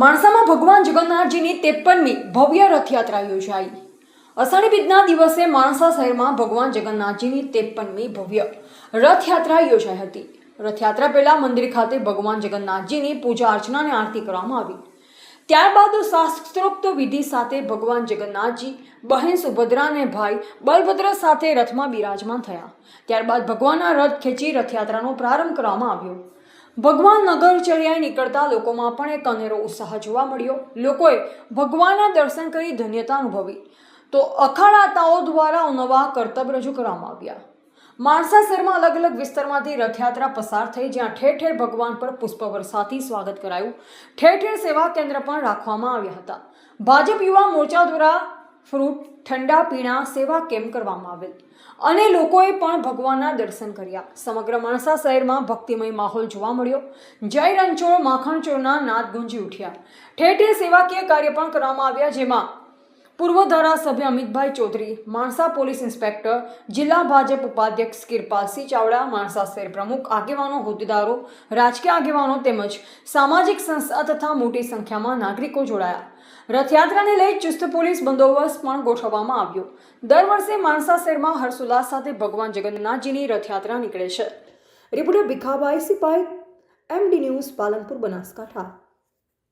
માણસામાં ભગવાન જગન્નાથજીની 53મી ભવ્ય રથયાત્રા યોજાઈ। અષાઢી બીજના દિવસે માણસા શહેરમાં ભગવાન જગન્નાથજીની 53મી ભવ્ય રથયાત્રા યોજાઈ હતી। રથયાત્રા પહેલા મંદિર ખાતે ભગવાન જગન્નાથજીની પૂજા અર્ચના અને આરતી કરવામાં આવી। ત્યારબાદ શાસ્ત્રોક્ત વિધિ સાથે ભગવાન જગન્નાથજી બહેન સુભદ્રા અને ભાઈ બલભદ્ર સાથે રથમાં બિરાજમાન થયા। ત્યારબાદ ભગવાનના રથ ખેંચી રથયાત્રાનો પ્રારંભ કરવામાં આવ્યો। ભગવાન નગર ચર્યાએ નીકળતા લોકોમાં પણ એક અનેરો ઉત્સાહ જોવા મળ્યો। લોકોએ ભગવાનના દર્શન કરી ધન્યતા અનુભવી તો અખાડાતાઓ દ્વારા અવનવા કરતબ રજૂ કરવામાં આવ્યા। માણસા શહેરમાં અલગ અલગ વિસ્તારમાંથી રથયાત્રા પસાર થઈ, જ્યાં ઠેર ઠેર ભગવાન પર પુષ્પવર્ષાથી સ્વાગત કરાયું। ઠેર ઠેર સેવા કેન્દ્ર પણ રાખવામાં આવ્યા હતા। ભાજપ યુવા મોરચા દ્વારા ફ્રૂટ, ઠંડા પીણા સેવા કેમ્પ કરવામાં આવેલ અને લોકોએ પણ ભગવાનના દર્શન કર્યા। સમગ્ર માણસા શહેરમાં ભક્તિમય માહોલ જોવા મળ્યો। જય રણછોડ માખણ ચોરના નાદ ગુંજી ઉઠ્યા। ઠેર ઠેર સેવાકીય કાર્ય પણ કરવામાં આવ્યા, જેમાં પૂર્વ ધારાસભ્ય અમિતભાઈ ચૌધરી, માણસા પોલીસ ઇન્સ્પેક્ટર, જિલ્લા ભાજપ ઉપાધ્યક્ષ કિરપાલસિંહ ચાવડા, માણસા શહેર પ્રમુખ, આગેવાનો, હોદ્દેદારો, રાજકીય આગેવાનો તેમજ સામાજિક સંસ્થા તથા મોટી સંખ્યામાં નાગરિકો જોડાયા। રથયાત્રાને લઈ ચુસ્ત પોલીસ બંદોબસ્ત પણ ગોઠવવામાં આવ્યો। દર વર્ષે માણસા શહેરમાં હર્ષોલ્લાસ સાથે ભગવાન જગન્નાથજીની રથયાત્રા નીકળે છે। Reporter Bhikhabhai Sipai, MD news, Palanpur, Banaskantha.